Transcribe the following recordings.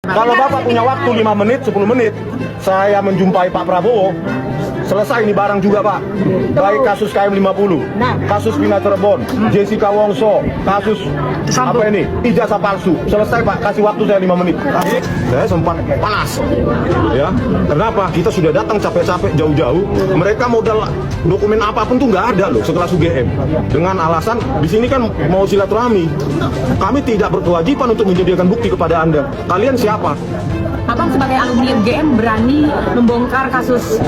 Kalau Bapak punya waktu 5 menit, 10 menit, saya menjumpai Pak Prabowo, selesai ini barang juga Pak. Baik kasus KM50, kasus Pina Cirebon, Jessica Wongso, kasus apa ini, ijazah palsu. Selesai Pak, kasih waktu saya 5 menit. Saya sempat panas. Ya, kenapa? Kita sudah datang capek-capek jauh-jauh. Mereka modal dokumen apapun tuh nggak ada loh sekelas UGM. Dengan alasan di sini kan mau silaturahmi. Kami tidak berkewajiban untuk menyediakan bukti kepada Anda. Kalian siapa? Abang sebagai alumni UGM berani membongkar kasus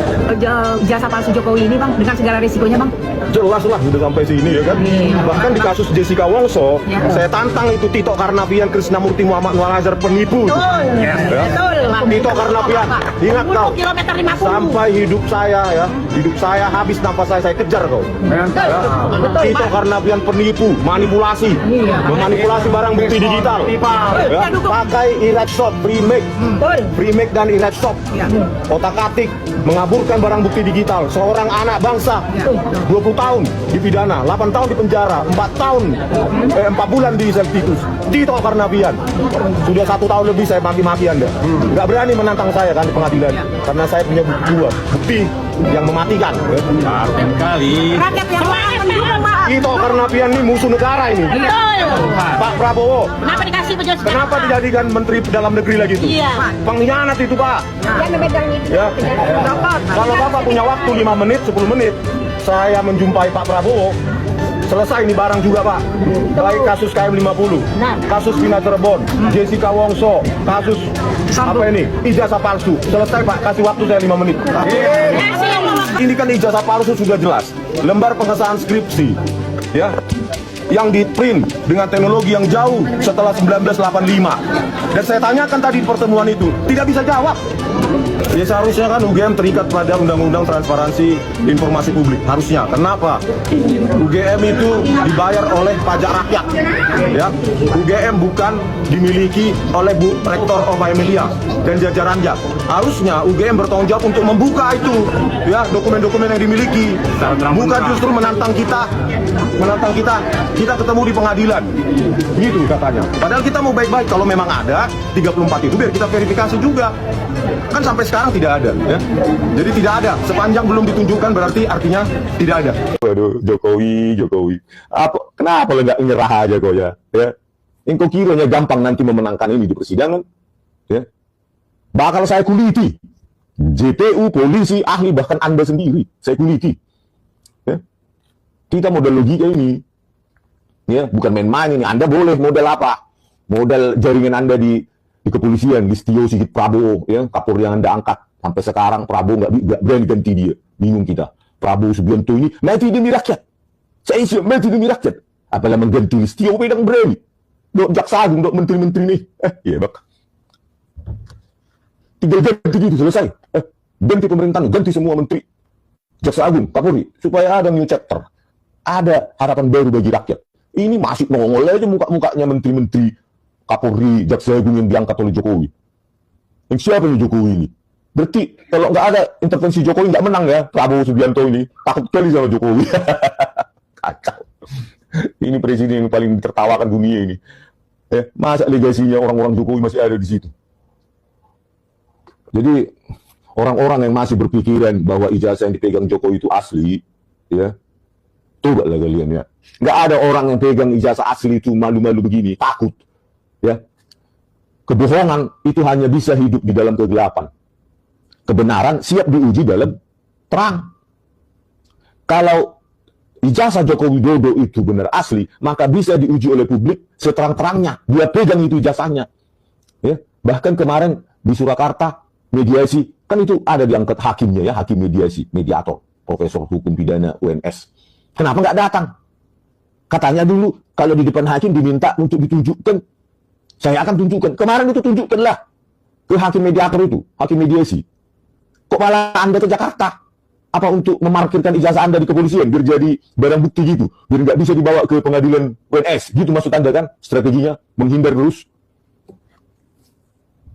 jasa palsu Jokowi ini Bang dengan segala risikonya Bang? Jelas lah sudah sampai sini ya kan. Bahkan di kasus Jessica Wongso, saya tantang itu Tito Karnavian, Krisnamurti, Muhammad Nuar Azhar penipu. Betul. Tito Karnavian, ingat kau, kilometer 50. sampai hidup saya habis nafas saya kejar kau. Tito Karnavian penipu, manipulasi, memanipulasi barang bukti digital. Ya, pakai e-shop, Freemake dan e-shop, otak-atik, mengaburkan barang bukti digital. Seorang anak bangsa, 20 tahun dipidana, 8 tahun di penjara, 4 bulan di Seltitus. Tito Karnavian, sudah 1 tahun lebih saya maki-maki Anda. Nggak berani menantang saya kan di pengadilan, karena saya punya bukti yang mematikan. Kali. Rakyat yang mendukung Pak. Tito Karnavian ini musuh negara ini. Pak Prabowo, Kenapa dikasih penjelasan? kenapa dijadikan Menteri Dalam Negeri lagi itu? Iya. Pengkhianat itu Pak. Yang memegang itu. Ya. Kalau Bapak punya waktu 5 menit, 10 menit, saya menjumpai Pak Prabowo, selesai ini barang juga Pak. Baik kasus KM50, kasus Pina Cirebon, Jessica Wongso, kasus apa ini, ijazah palsu. Selesai Pak, kasih waktu saya 5 menit. Ini kan ijazah palsu sudah jelas. Lembar pengesahan skripsi, ya, yang di print dengan teknologi yang jauh setelah 1985. Dan saya tanyakan tadi pertemuan itu, tidak bisa jawab. Ya seharusnya kan UGM terikat pada Undang-Undang Transparansi Informasi Publik. Harusnya. Kenapa? UGM itu dibayar oleh pajak rakyat. Ya, UGM bukan dimiliki oleh Bu Rektor Emilia dan jajarannya. Harusnya UGM bertanggung jawab untuk membuka itu, ya, dokumen-dokumen yang dimiliki. Bukan justru menantang kita ketemu di pengadilan. Gitu katanya. Padahal kita mau baik-baik, kalau memang ada 34 itu biar kita verifikasi juga. Kan sampai sekarang tidak ada, ya. Jadi tidak ada. Sepanjang belum ditunjukkan berarti artinya tidak ada. Waduh, Jokowi. Kenapa lo nggak nyerah aja kok ya? Engkau kiranya gampang nanti memenangkan ini di persidangan? Ya. Bakal saya kuliti. JPU, polisi, ahli, bahkan Anda sendiri. Saya kuliti. Ya. Kita modal logika ini. Ya, bukan main-main ini. Anda boleh modal apa? Modal jaringan Anda di kepolisian, Listio Sigit Prabowo, ya, Kapolri yang Anda angkat. Sampai sekarang Prabowo nggak berani ganti dia. Bingung kita. Prabowo Subianto ini mati demi rakyat. Saya siap mati demi rakyat. Apalagi mengganti Listio pedang berani. Dok jaksa agung, dok menteri-menteri nih. Iya bak. Tinggal ganti gitu, selesai. Ganti pemerintahan, ganti semua menteri. Jaksa agung, Kapolri. Supaya ada new chapter. Ada harapan baru bagi rakyat. Ini masih nongol aja muka-mukanya menteri-menteri Kapolri, Jaksa Agung yang diangkat oleh Jokowi. Yang siapa nih Jokowi ini? Berarti kalau nggak ada intervensi Jokowi nggak menang ya Prabowo Subianto ini. Takut sekali sama Jokowi. Kacau. Ini presiden yang paling tertawakan dunia ini. Masa legasinya orang-orang Jokowi masih ada di situ. Jadi orang-orang yang masih berpikiran bahwa ijazah yang dipegang Jokowi itu asli, ya, coba lah kalian ya. Nggak ada orang yang pegang ijazah asli itu malu-malu begini, takut. Ya, kebohongan itu hanya bisa hidup di dalam kegelapan. Kebenaran siap diuji dalam terang. Kalau ijazah Joko Widodo itu benar asli, maka bisa diuji oleh publik seterang-terangnya. Dia pegang itu ijazahnya. Ya, bahkan kemarin di Surakarta mediasi kan itu ada diangkat hakimnya ya, hakim mediasi, mediator, profesor hukum pidana UNS. Kenapa nggak datang? Katanya dulu kalau di depan hakim diminta untuk ditunjukkan. Saya akan tunjukkan. Kemarin itu tunjukkanlah ke hakim mediator itu, hakim mediasi. Kok malah Anda ke Jakarta? Apa untuk memarkirkan ijazah Anda di kepolisian biar jadi barang bukti gitu, biar nggak bisa dibawa ke pengadilan UNS? Gitu maksud Anda kan? Strateginya menghindar terus.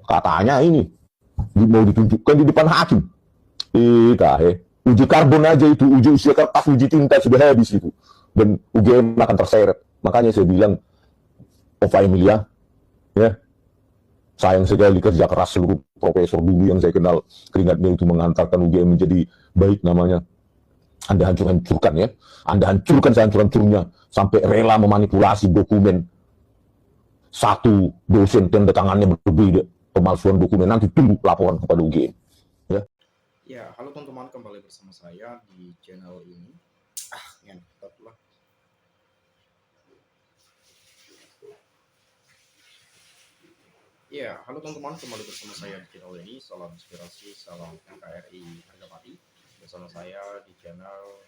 Katanya ini mau ditunjukkan di depan hakim. Uji karbon aja itu, uji usia kertas, uji tinta sudah habis itu. Dan UGM akan terseret. Makanya saya bilang, Emilia, ya, Sayang sekali kerja keras seluruh profesor dulu yang saya kenal, keringatnya itu mengantarkan UGM menjadi baik namanya. Anda hancur-hancurkan ya. Anda hancurkan sehancur-hancurnya sampai rela memanipulasi dokumen. Satu dosen tanda tangannya berbeda, pemalsuan dokumen. Nanti tunggu laporan kepada UGM. Ya, halo teman-teman, kembali bersama saya di channel ini. Ngentot lah. Ya, halo teman-teman, kembali bersama saya di channel ini. Salam inspirasi, salam NKRI harga mati. Bersama saya di channel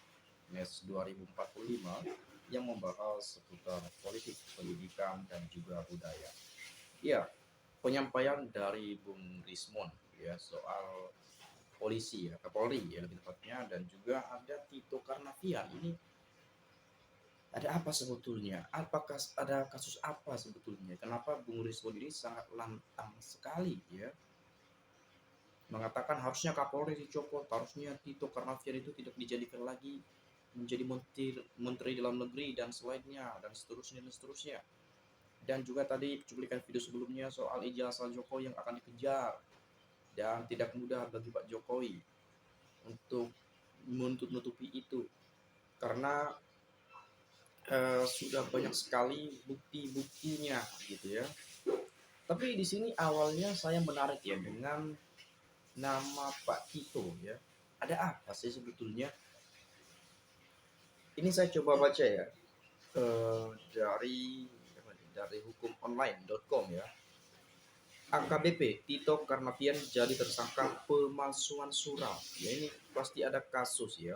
NES 2045 yang membahas seputar politik, pendidikan, dan juga budaya. Ya, penyampaian dari Bung Rismon ya soal polisi ya, Kapolri ya lebih tepatnya, dan juga ada Tito Karnavian. Ini ada apa sebetulnya? Apakah ada kasus apa sebetulnya? Kenapa Bung Rismon ini sangat lantang sekali ya? Mengatakan harusnya Kapolri dicopot, harusnya Tito Karnavian itu tidak dijadikan lagi menjadi menteri dalam negeri dan selainnya dan seterusnya dan seterusnya. Dan juga tadi cuplikan video sebelumnya soal ijazah Jokowi yang akan dikejar, dan tidak mudah bagi Pak Jokowi untuk menutupi itu karena sudah banyak sekali bukti-buktinya gitu ya. Tapi di sini awalnya saya menarik ya dengan nama Pak Tito ya. Ada apa sih sebetulnya? Ini saya coba baca ya dari hukumonline.com ya. AKBP Tito Karnavian jadi tersangka pemalsuan surat. Ya, ini pasti ada kasus ya,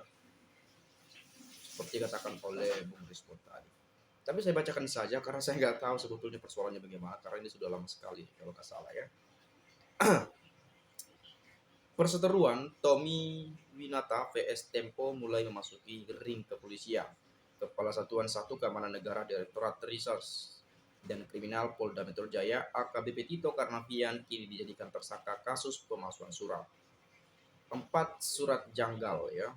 seperti katakan oleh Bung Rismon tadi. Tapi saya bacakan saja karena saya nggak tahu sebetulnya persoalannya bagaimana, karena ini sudah lama sekali kalau nggak salah ya. Perseteruan Tommy Winata vs Tempo mulai memasuki ring kepolisian. Kepala Satuan 1 Keamanan Negara Direktorat Reserse dan Kriminal Polda Metro Jaya AKBP Tito Karnavian kini dijadikan tersangka kasus pemalsuan surat. 4 surat janggal ya.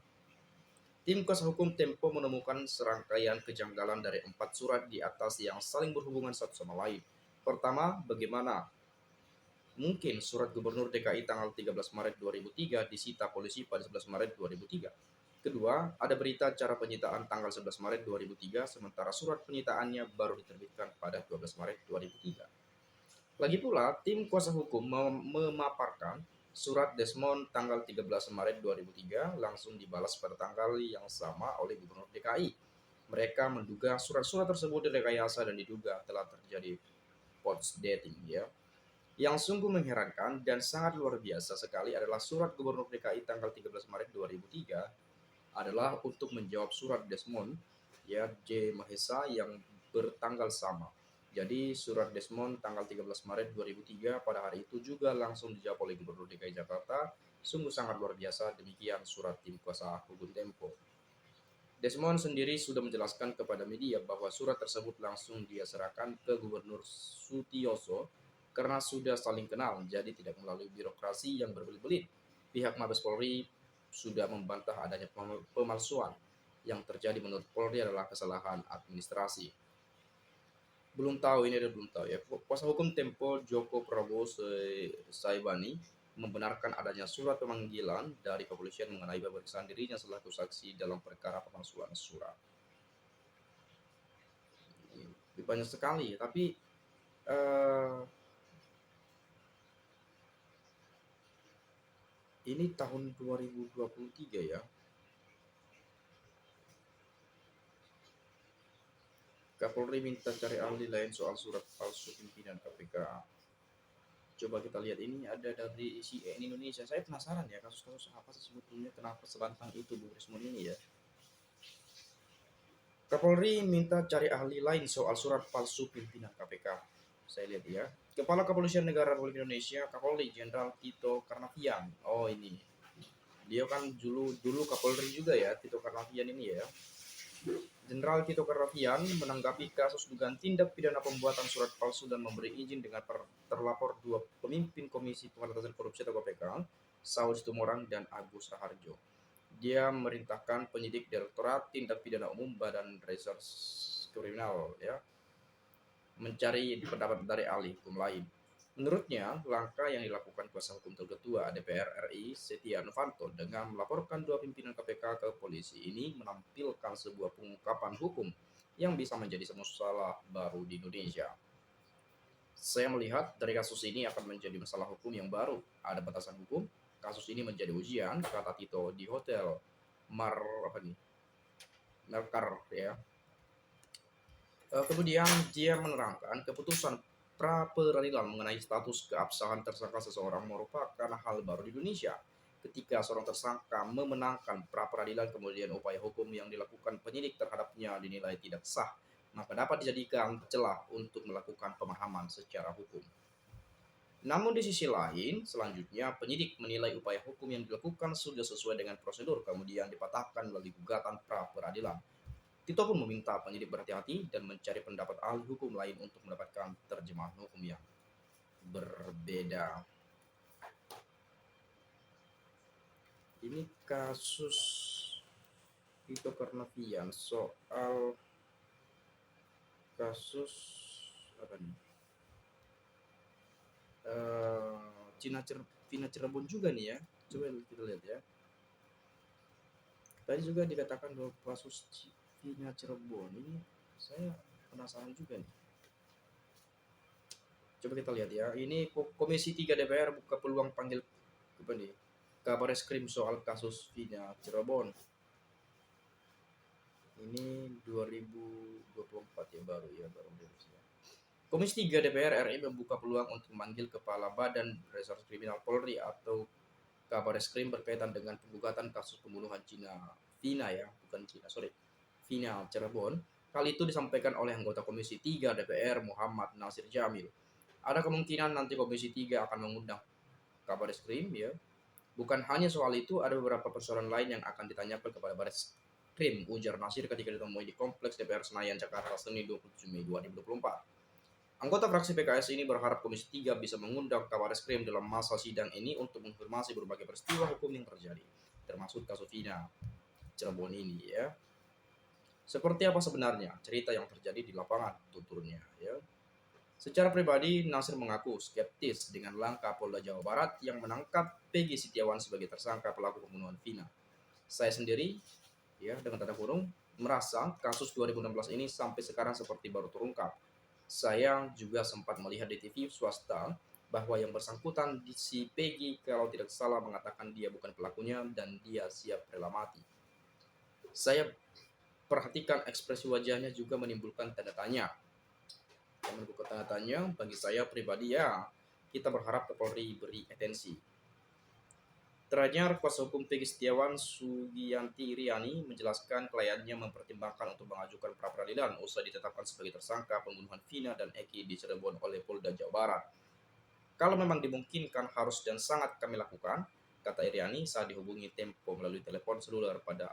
Tim kuasa hukum Tempo menemukan serangkaian kejanggalan dari 4 surat di atas yang saling berhubungan satu sama lain. Pertama, bagaimana mungkin surat Gubernur DKI tanggal 13 Maret 2003 disita polisi pada 11 Maret 2003. Kedua, ada berita cara penyitaan tanggal 11 Maret 2003, sementara surat penyitaannya baru diterbitkan pada 12 Maret 2003. Lagi pula, tim kuasa hukum memaparkan surat Desmond tanggal 13 Maret 2003 langsung dibalas pada tanggal yang sama oleh Gubernur DKI. Mereka menduga surat-surat tersebut direkayasa dan diduga telah terjadi post dating ya. Yang sungguh mengherankan dan sangat luar biasa sekali adalah surat Gubernur DKI tanggal 13 Maret 2003 adalah untuk menjawab surat Desmond ya J Mahesa yang bertanggal sama. Jadi surat Desmond tanggal 13 Maret 2003 pada hari itu juga langsung dijawab oleh Gubernur DKI Jakarta. Sungguh sangat luar biasa, demikian surat tim kuasa hukum Tempo. Desmond sendiri sudah menjelaskan kepada media bahwa surat tersebut langsung dia serahkan ke Gubernur Sutioso karena sudah saling kenal, jadi tidak melalui birokrasi yang berbelit-belit. Pihak Mabes Polri sudah membantah adanya pemalsuan. Yang terjadi menurut Polri adalah kesalahan administrasi. Belum tahu, ini ada belum tahu ya. Kuasa hukum Tempo Joko Prabowo Saibani membenarkan adanya surat pemanggilan dari kepolisian mengenai pemeriksaan dirinya selaku saksi dalam perkara pemalsuan surat. Ini banyak sekali, tapi ini tahun 2023 ya. Kapolri minta cari ahli lain soal surat palsu pimpinan KPK. Coba kita lihat, ini ada dari CNN Indonesia. Saya penasaran ya kasus-kasus apa sih sebetulnya, kenapa selantang itu Bung Rismon ini ya. Kapolri minta cari ahli lain soal surat palsu pimpinan KPK. Saya lihat ya. Kepala Kepolisian Negara Republik Indonesia Kapolri Jenderal Tito Karnavian. Oh ini. Dia kan dulu Kapolri juga ya, Tito Karnavian ini ya. Jenderal Tito Karnavian menanggapi kasus dugaan tindak pidana pembuatan surat palsu dan memberi izin dengan terlapor 2 pemimpin Komisi Pemberantasan Korupsi atau KPK, Saud Situmorang dan Agus Raharjo. Dia merintahkan penyidik Direktorat Tindak Pidana Umum Badan Reserse Kriminal ya mencari pendapat dari ahli hukum lain. Menurutnya, langkah yang dilakukan kuasa hukum Ketua DPR RI Setia Novanto dengan melaporkan dua pimpinan KPK ke polisi ini menampilkan sebuah pengungkapan hukum yang bisa menjadi masalah baru di Indonesia. Saya melihat dari kasus ini akan menjadi masalah hukum yang baru. Ada batasan hukum. Kasus ini menjadi ujian, kata Tito di hotel Mercar ya. Kemudian dia menerangkan keputusan pra peradilan mengenai status keabsahan tersangka seseorang merupakan hal baru di Indonesia. Ketika seorang tersangka memenangkan pra peradilan kemudian upaya hukum yang dilakukan penyidik terhadapnya dinilai tidak sah, maka dapat dijadikan celah untuk melakukan pemahaman secara hukum. Namun di sisi lain, selanjutnya penyidik menilai upaya hukum yang dilakukan sudah sesuai dengan prosedur kemudian dipatahkan melalui gugatan pra peradilan. Tito pun meminta penyidik berhati-hati dan mencari pendapat ahli hukum lain untuk mendapatkan terjemahan hukum yang berbeda. Ini kasus Tito Karnavian soal kasus apa nih? Vina Cirebon juga nih ya. Coba kita lihat ya. Tadi juga dikatakan bahwa kasus Vina Cirebon ini saya penasaran juga nih. Coba kita lihat ya. Ini Komisi 3 DPR buka peluang panggil Kabareskrim soal kasus Vina Cirebon. Ini 2024 ya baru ya. Komisi 3 DPR RI membuka peluang untuk memanggil Kepala Badan Reserse Kriminal Polri atau Kabareskrim berkaitan dengan penggugatan kasus pembunuhan Vina Cirebon. Hal itu disampaikan oleh anggota Komisi 3 DPR Muhammad Nasir Jamil. Ada kemungkinan nanti Komisi 3 akan mengundang Kabareskrim ya. Bukan hanya soal itu, ada beberapa persoalan lain yang akan ditanyakan kepada Bareskrim, ujar Nasir ketika ditemui di Kompleks DPR Senayan, Jakarta, Senin 27 Mei 2024. Anggota fraksi PKS ini berharap Komisi 3 bisa mengundang Kabareskrim dalam masa sidang ini untuk mengonfirmasi berbagai peristiwa hukum yang terjadi, termasuk kasus Vina Cirebon ini ya. Seperti apa sebenarnya cerita yang terjadi di lapangan, tuturnya ya. Secara pribadi, Nasir mengaku skeptis dengan langkah Polda Jawa Barat yang menangkap Peggy Setiawan sebagai tersangka pelaku pembunuhan Vina. Saya sendiri, ya dengan tanda kurung, merasa kasus 2016 ini sampai sekarang seperti baru terungkap. Saya juga sempat melihat di TV swasta bahwa yang bersangkutan di si Peggy kalau tidak salah mengatakan dia bukan pelakunya dan dia siap rela mati. Saya perhatikan ekspresi wajahnya juga menimbulkan tanda tanya. Bagi saya pribadi ya, kita berharap Polri beri atensi. Terakhir, kuasa hukum Peggy Setiawan Sugiyanti Iriani menjelaskan kliennya mempertimbangkan untuk mengajukan pra peradilan usai ditetapkan sebagai tersangka pembunuhan Vina dan Eki di Cirebon oleh Polda Jawa Barat. Kalau memang dimungkinkan harus dan sangat kami lakukan, kata Iriani saat dihubungi Tempo melalui telepon seluler pada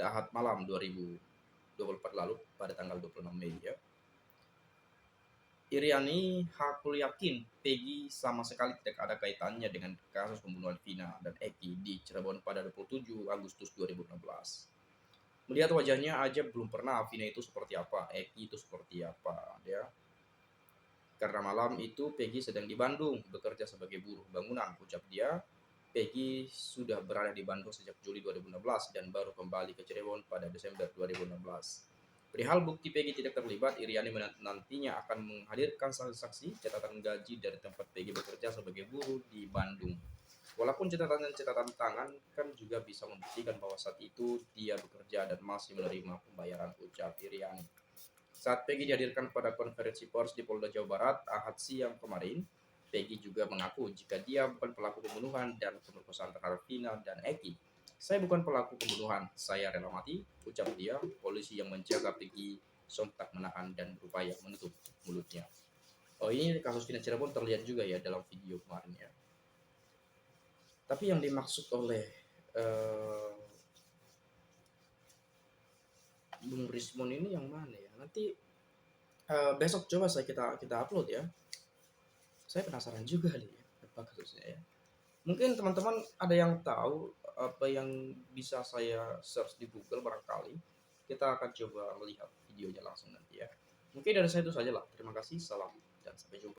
Ahad malam 2024 lalu pada tanggal 26 Mei ya. Iriani hakul yakin Peggy sama sekali tidak ada kaitannya dengan kasus pembunuhan Vina dan Eki di Cirebon pada 27 Agustus 2016. Melihat wajahnya aja belum pernah Vina itu seperti apa, Eki itu seperti apa ya. Karena malam itu Peggy sedang di Bandung bekerja sebagai buruh bangunan, ucap dia. Peggy sudah berada di Bandung sejak Juli 2016 dan baru kembali ke Cirebon pada Desember 2016. Perihal bukti Peggy tidak terlibat, Iriani nantinya akan menghadirkan saksi-saksi catatan gaji dari tempat Peggy bekerja sebagai buruh di Bandung. Walaupun catatan tangan kan juga bisa membuktikan bahwa saat itu dia bekerja dan masih menerima pembayaran, ucap Iriani. Saat Peggy dihadirkan pada konferensi pers di Polda Jawa Barat Ahad siang kemarin, Peggy juga mengaku jika dia bukan pelaku pembunuhan dan pemerkosaan terhadap Vina dan Eki. Saya bukan pelaku pembunuhan, saya rela mati, ucap dia. Polisi yang menjaga Peggy sontak menahan dan berupaya menutup mulutnya. Oh, ini kasus Vina Cirebon terlihat juga ya dalam video kemarin ya. Tapi yang dimaksud oleh Bung Rismon ini yang mana ya? Nanti besok coba kita upload ya. Saya penasaran juga nih apa kasusnya ya. Mungkin teman-teman ada yang tahu apa yang bisa saya search di Google barangkali. Kita akan coba melihat videonya langsung nanti ya. Mungkin dari saya itu saja lah. Terima kasih, salam dan sampai jumpa.